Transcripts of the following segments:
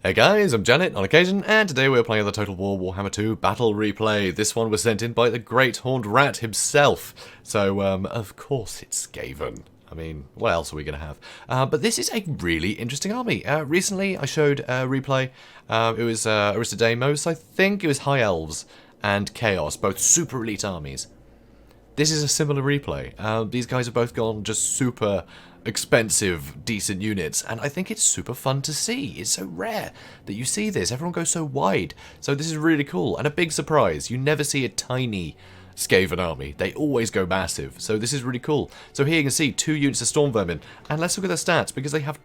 Hey guys, I'm JanetOnOccasion, and today we're playing the Total War Warhammer II Battle Replay. This one was sent in by the Great Horned Rat himself, so of course it's Skaven. I mean, what else are we going to have? But this is a really interesting army. Recently I showed a replay, it was Arista Deimos, I think it was High Elves and Chaos, both super elite armies. This is a similar replay. These guys have both gone just super expensive, decent units, and I think it's super fun to see. It's so rare that you see this. Everyone goes so wide. So this is really cool, and a big surprise. You never see a tiny Skaven army. They always go massive, so this is really cool. So here you can see 2 units of Storm Vermin, and let's look at their stats, because they have,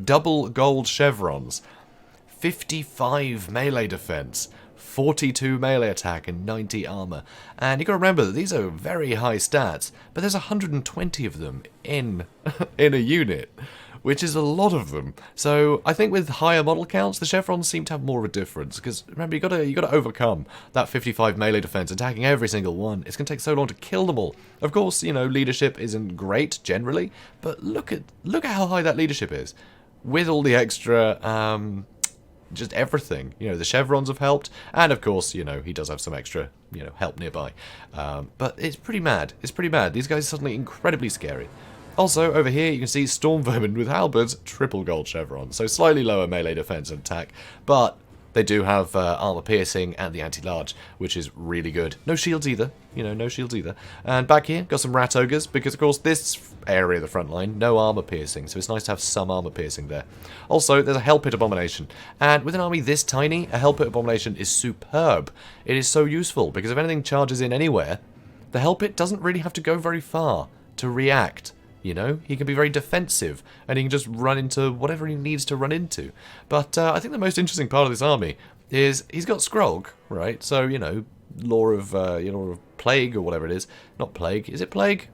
double gold chevrons, 55 melee defense, 42 melee attack and 90 armor. And you got to remember that these are very high stats, but there's 120 of them in in a unit, which is a lot of them. So I think with higher model counts, the chevrons seem to have more of a difference, because remember, you got to overcome that 55 melee defense, attacking every single one. It's going to take so long to kill them all. Of course, you know, leadership isn't great generally, but look at how high that leadership is with all the extra just everything. You know, the chevrons have helped, and of course, you know, he does have some extra, you know, help nearby. But it's pretty mad. It's pretty mad. These guys are suddenly incredibly scary. Also, over here, you can see Storm Vermin with halberds, triple gold chevron, so slightly lower melee defense and attack, but they do have armor piercing and the anti-large, which is really good. No shields either, you know, no shields either. And back here, got some rat ogres, because of course this area of the front line, no armor piercing, so it's nice to have some armor piercing there. Also, there's a hell pit abomination, and with an army this tiny, a hell pit abomination is superb. It is so useful, because if anything charges in anywhere, the hell pit doesn't really have to go very far to react. You know, he can be very defensive, and he can just run into whatever he needs to run into. But I think the most interesting part of this army is he's got Skrog, right? So, you know, law of plague or whatever it is. Not plague. Is it plague?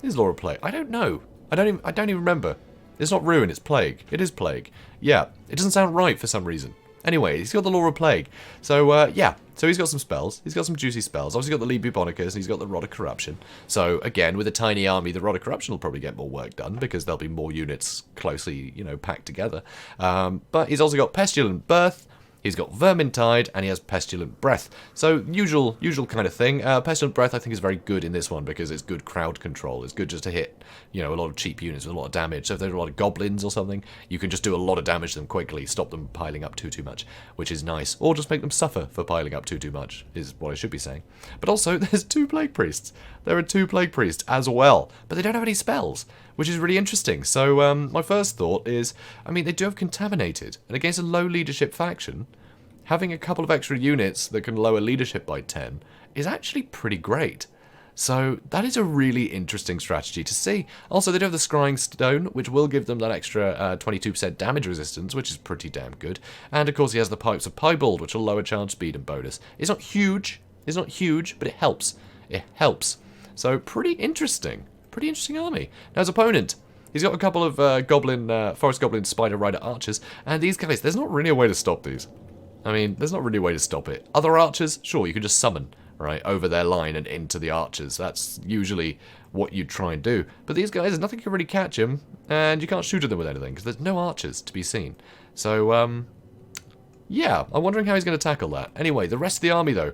It is law of plague. I don't know. I don't even remember. It's not ruin. It's plague. It is plague. Yeah, it doesn't sound right for some reason. Anyway, he's got the Law of Plague. So, yeah. So he's got some spells. He's got some juicy spells. Obviously got the Lead Bubonicus, and he's got the Rod of Corruption. So, again, with a tiny army, the Rod of Corruption will probably get more work done, because there'll be more units closely, you know, packed together. But he's also got Pestilent Birth, he's got Vermintide, and he has Pestilent Breath. So, usual kind of thing. Pestilent Breath, I think, is very good in this one, because it's good crowd control. It's good just to hit, you know, a lot of cheap units with a lot of damage. So if there's a lot of goblins or something, you can just do a lot of damage to them quickly, stop them piling up too much, which is nice. Or just make them suffer for piling up too much, is what I should be saying. But also, there's 2 Plague Priests. There are 2 Plague Priests as well, but they don't have any spells, which is really interesting. So my first thought is, I mean, they do have Contaminated, and against a low leadership faction, having a couple of extra units that can lower leadership by 10 is actually pretty great. So that is a really interesting strategy to see. Also, they do have the Scrying Stone, which will give them that extra 22% damage resistance, which is pretty damn good. And of course, he has the Pipes of Piebald, which will lower charge speed and bonus. It's not huge, but it helps. It helps. So pretty interesting army. Now his opponent, he's got a couple of Forest Goblin Spider Rider archers, and these guys, there's not really a way to stop these. I mean, there's not really a way to stop it. Other archers, sure, you can just summon, right, over their line and into the archers. That's usually what you'd try and do. But these guys, nothing can really catch him, and you can't shoot at them with anything, because there's no archers to be seen. So, yeah, I'm wondering how he's going to tackle that. Anyway, the rest of the army, though,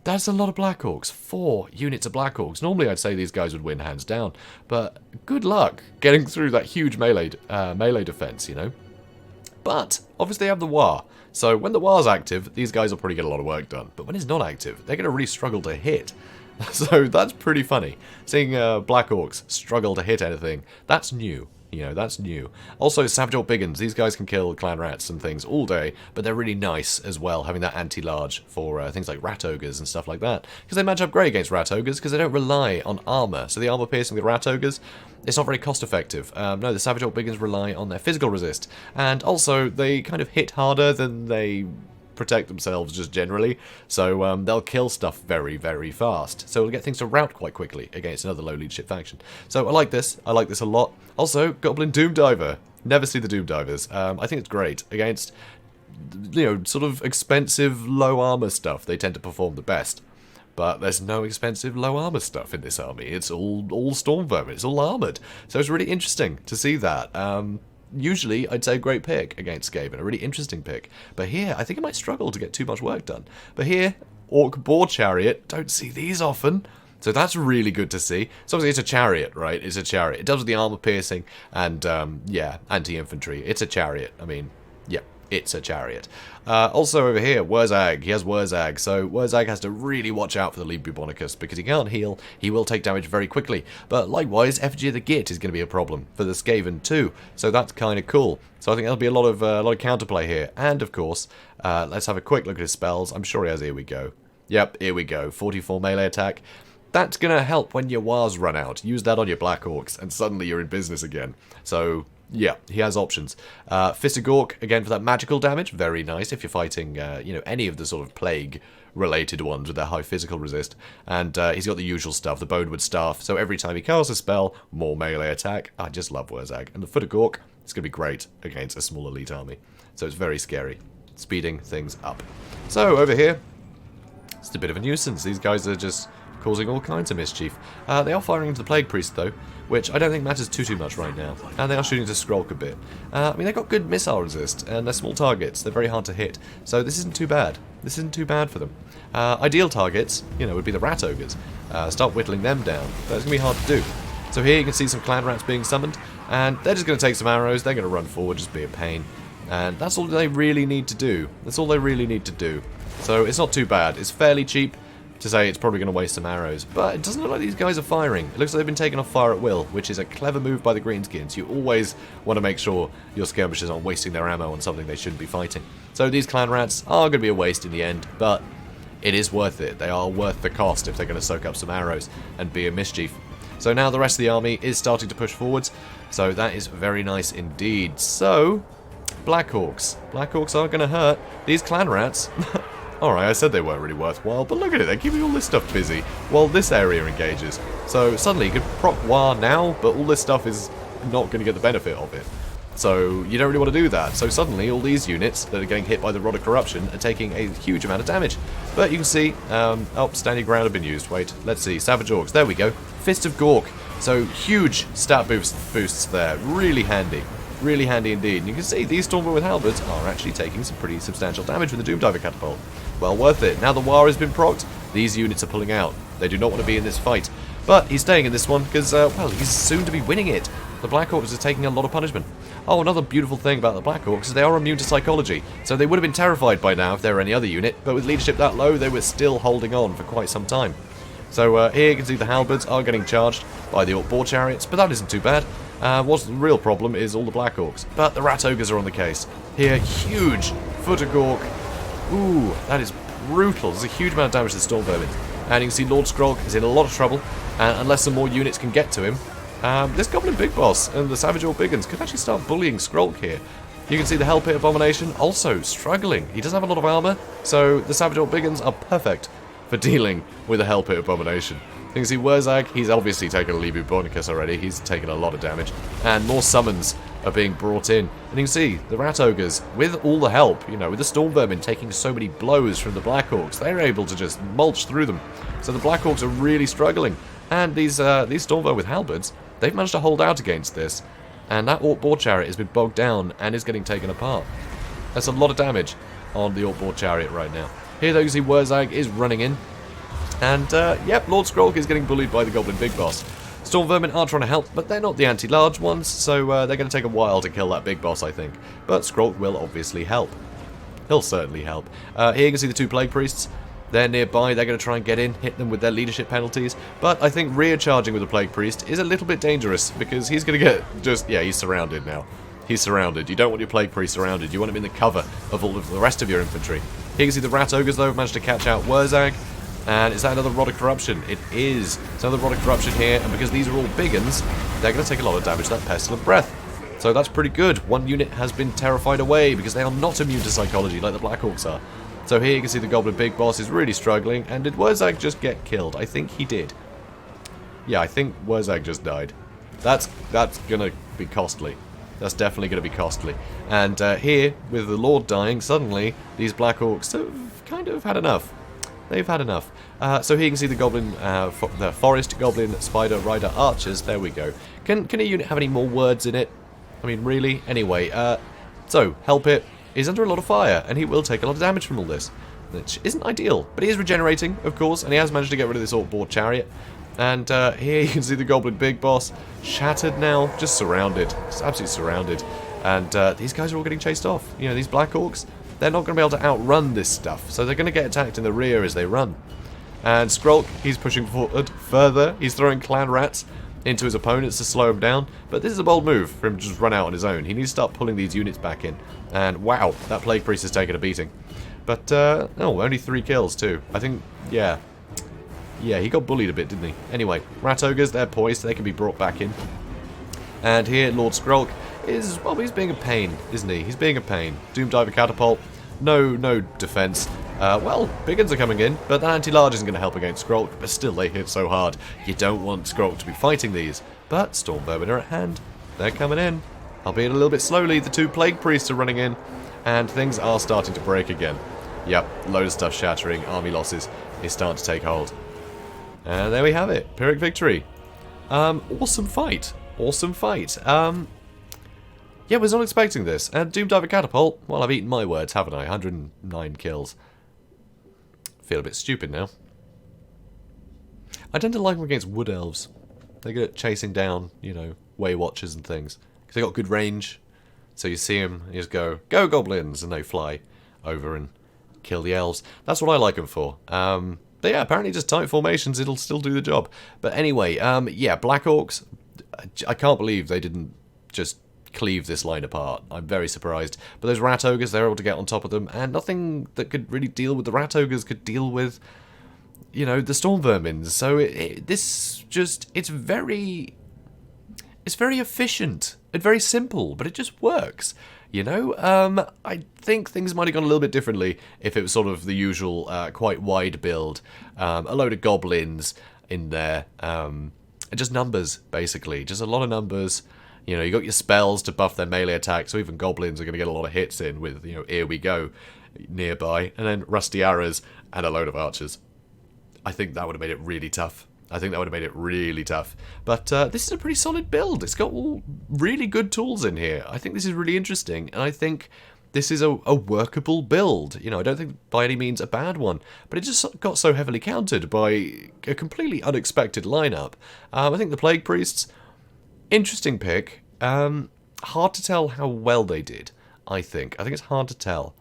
that's a lot of Black Orcs. 4 units of Black Orcs. Normally, I'd say these guys would win hands down, but good luck getting through that huge melee defense, you know. But, obviously they have the War, so when the War's active, these guys will probably get a lot of work done. But when it's not active, they're going to really struggle to hit. So that's pretty funny. Seeing Black Orcs struggle to hit anything, that's new. You know, that's new. Also, Savage Orc Biggins, these guys can kill clan rats and things all day, but they're really nice as well, having that anti-large for things like rat ogres and stuff like that. Because they match up great against rat ogres, because they don't rely on armor. So the armor piercing with rat ogres, it's not very cost effective. No, the Savage Orc Biggins rely on their physical resist, and also they kind of hit harder than they protect themselves just generally, so they'll kill stuff very, very fast. So we'll get things to rout quite quickly against another low leadership faction. So I like this a lot. Also, Goblin Doom Diver. Never see the Doom Divers. I think it's great against, you know, sort of expensive low armor stuff. They tend to perform the best. But there's no expensive low armor stuff in this army. It's all Storm Vermin. It's all armored. So it's really interesting to see that. usually I'd say a great pick against Skaven, a really interesting pick. But here, I think it might struggle to get too much work done. But here, Orc Boar Chariot, don't see these often. So that's really good to see. So obviously it's a chariot, right? It's a chariot. It does with the armor piercing and, yeah, anti-infantry. It's a chariot. I mean, yeah, it's a chariot. Also over here, Wurzag. He has Wurzag. So Wurzag has to really watch out for the Lead Bubonicus because he can't heal. He will take damage very quickly. But likewise, Effigy of the Git is going to be a problem for the Skaven too. So that's kind of cool. So I think there'll be a lot of counterplay here. And of course, let's have a quick look at his spells. I'm sure he has. Here we go. Yep, here we go. 44 melee attack. That's going to help when your wars run out. Use that on your Black Orcs, and suddenly you're in business again. So, yeah, he has options. Fist of Gork, again, for that magical damage. Very nice if you're fighting, you know, any of the sort of plague-related ones with their high physical resist. And he's got the usual stuff, the Bonewood Staff. So every time he casts a spell, more melee attack. I just love Wurzag. And the Foot of Gork, it's going to be great against a small elite army. So it's very scary. Speeding things up. So, over here, it's a bit of a nuisance. These guys are just causing all kinds of mischief. They are firing into the Plague Priest, though, which I don't think matters too much right now. And they are shooting to Skrulk a bit. I mean, they've got good missile resist, and they're small targets. They're very hard to hit. So this isn't too bad. This isn't too bad for them. Ideal targets, you know, would be the Rat Ogres. Start whittling them down. But it's going to be hard to do. So here you can see some Clan Rats being summoned, and they're just going to take some arrows. They're going to run forward, just be a pain. And that's all they really need to do. That's all they really need to do. So it's not too bad. It's fairly cheap to say it's probably going to waste some arrows. But it doesn't look like these guys are firing. It looks like they've been taken off fire at will, which is a clever move by the Greenskins. You always want to make sure your skirmishers aren't wasting their ammo on something they shouldn't be fighting. So these Clan Rats are going to be a waste in the end, but it is worth it. They are worth the cost if they're going to soak up some arrows and be a mischief. So now the rest of the army is starting to push forwards. So that is very nice indeed. So, Black Orcs. Black Orcs are going to hurt. These Clan Rats... Alright, I said they weren't really worthwhile, but look at it, they're keeping all this stuff busy while this area engages. So suddenly you can proc War now, but all this stuff is not going to get the benefit of it. So you don't really want to do that. So suddenly all these units that are getting hit by the Rod of Corruption are taking a huge amount of damage. But you can see, oh, standing ground have been used. Wait, let's see, Savage Orcs, there we go. Fist of Gork, so huge stat boosts there, really handy. Really handy indeed. And you can see these Stormbolt with halberds are actually taking some pretty substantial damage with the Doomdiver Catapult. Well worth it. Now the War has been procced, these units are pulling out. They do not want to be in this fight. But he's staying in this one because, well, he's soon to be winning it. The Black Orcs are taking a lot of punishment. Oh, another beautiful thing about the Black Orcs is they are immune to psychology. So they would have been terrified by now if they were any other unit, but with leadership that low, they were still holding on for quite some time. So here you can see the halberds are getting charged by the Orc Boar Chariots, but that isn't too bad. What's the real problem is all the Black Orcs. But the Rat Ogres are on the case. Here, huge Foot of Gork. Ooh, that is brutal. There's a huge amount of damage to the Storm Vermin. And you can see Lord Skrulk is in a lot of trouble. And unless some more units can get to him, this Goblin Big Boss and the Savage Orc Biggins could actually start bullying Skrulk here. You can see the Hell Pit Abomination also struggling. He doesn't have a lot of armor, so the Savage Orc Biggins are perfect for dealing with the Hell Pit Abomination. You can see Wurzag, he's obviously taken a Lead Bubonicus already, he's taken a lot of damage, and more summons are being brought in. And you can see the Rat Ogres, with all the help, you know, with the Storm Vermin taking so many blows from the Black Orcs, they're able to just mulch through them. So the Black Orcs are really struggling. And these Storm Vermin with halberds, they've managed to hold out against this. And that Orc Boar Chariot has been bogged down and is getting taken apart. That's a lot of damage on the Orc Boar Chariot right now. Here though you see Wurzag is running in. And, yep, Lord Skrulk is getting bullied by the Goblin Big Boss. Storm Vermin are trying to help, but they're not the anti-large ones, so they're going to take a while to kill that Big Boss, I think. But Skrulk will obviously help. He'll certainly help. Here you can see the two Plague Priests. They're nearby, they're going to try and get in, hit them with their leadership penalties. But I think rear charging with a Plague Priest is a little bit dangerous, because he's going to get just, yeah, he's surrounded now. He's surrounded. You don't want your Plague Priest surrounded. You want him in the cover of all of the rest of your infantry. Here you can see the Rat Ogres, though, have managed to catch out Wurzag. And is that another Rod of Corruption? It is. It's another Rod of Corruption here, and because these are all big uns, they're going to take a lot of damage to that Pestilent Breath. So that's pretty good. One unit has been terrified away, because they are not immune to psychology like the Black Orcs are. So here you can see the Goblin Big Boss is really struggling, and did Wurzag just get killed? I think he did. Yeah, I think Wurzag just died. That's going to be costly. That's definitely going to be costly. And here, with the Lord dying, suddenly, these Black Orcs have kind of had enough. They've had enough. So here you can see the Goblin, the Forest Goblin Spider Rider Archers. There we go. Can a unit have any more words in it? I mean, really? Anyway, so, Hellpit is under a lot of fire, and he will take a lot of damage from all this, which isn't ideal. But he is regenerating, of course, and he has managed to get rid of this Orc-board chariot. And here you can see the Goblin Big Boss, shattered now, just surrounded, just absolutely surrounded. And these guys are all getting chased off. You know, these Black Orcs, they're not going to be able to outrun this stuff, so they're going to get attacked in the rear as they run. And Skrulk, he's pushing forward further, he's throwing Clan Rats into his opponents to slow him down, but this is a bold move for him to just run out on his own. He needs to start pulling these units back in, and wow, that Plague Priest has taken a beating. But, oh, only 3 kills too. I think, yeah, he got bullied a bit, didn't he? Anyway, Rat Ogres, they're poised, they can be brought back in. And here, Lord Skrulk is, well, he's being a pain, isn't he? He's being a pain. Doom Diver Catapult, no defense. Well, big guns are coming in, but that anti-large isn't going to help against Skrulk, but still they hit so hard. You don't want Skrulk to be fighting these. But Storm Vermin are at hand. They're coming in. Albeit a little bit slowly, the 2 Plague Priests are running in, and things are starting to break again. Yep, load of stuff shattering, army losses is starting to take hold. And there we have it, Pyrrhic victory. Awesome fight. Awesome fight. Yeah, was not expecting this. And Doom Diver Catapult, well, I've eaten my words, haven't I? 109 kills. Feel a bit stupid now. I tend to like them against Wood Elves. They're good at chasing down, you know, Way Watchers and things. Because they got good range. So you see them, you just go Goblins, and they fly over and kill the Elves. That's what I like them for. But yeah, apparently just tight formations, it'll still do the job. But anyway, yeah, Black Orcs, I can't believe they didn't just cleave this line apart. I'm very surprised. But those Rat Ogres, they're able to get on top of them, and nothing that could really deal with the Rat Ogres could deal with, you know, the Storm Vermin. So it's very efficient and very simple, but it just works. You know, I think things might have gone a little bit differently if it was sort of the usual quite wide build, a load of goblins in there, just numbers basically, just a lot of numbers. You know, you got your spells to buff their melee attack, so even goblins are going to get a lot of hits in with, you know, Here We Go nearby, and then rusty arrows and a load of archers. I think that would have made it really tough. But this is a pretty solid build. It's got all really good tools in here. I think this is really interesting, and I think this is a workable build. You know, I don't think by any means a bad one, but it just got so heavily countered by a completely unexpected lineup. I think the Plague Priests, interesting pick. Hard to tell how well they did, I think. I think it's hard to tell.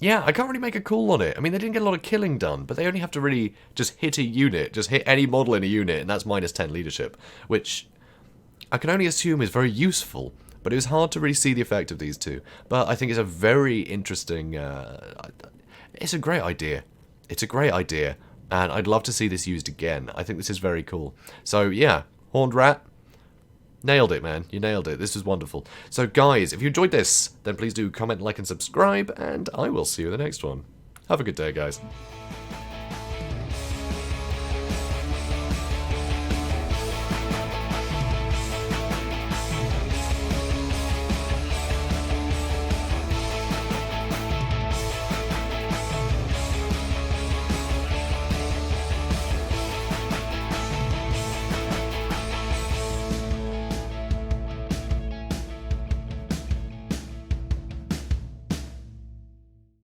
Yeah, I can't really make a call on it. I mean, they didn't get a lot of killing done, but they only have to really just hit a unit, just hit any model in a unit, and that's minus 10 leadership, which I can only assume is very useful, but it was hard to really see the effect of these two. But I think it's a very interesting, it's a great idea. It's a great idea, and I'd love to see this used again. I think this is very cool. So yeah, Horned Rat, nailed it, man. You nailed it. This was wonderful. So, guys, if you enjoyed this, then please do comment, like, and subscribe, and I will see you in the next one. Have a good day, guys.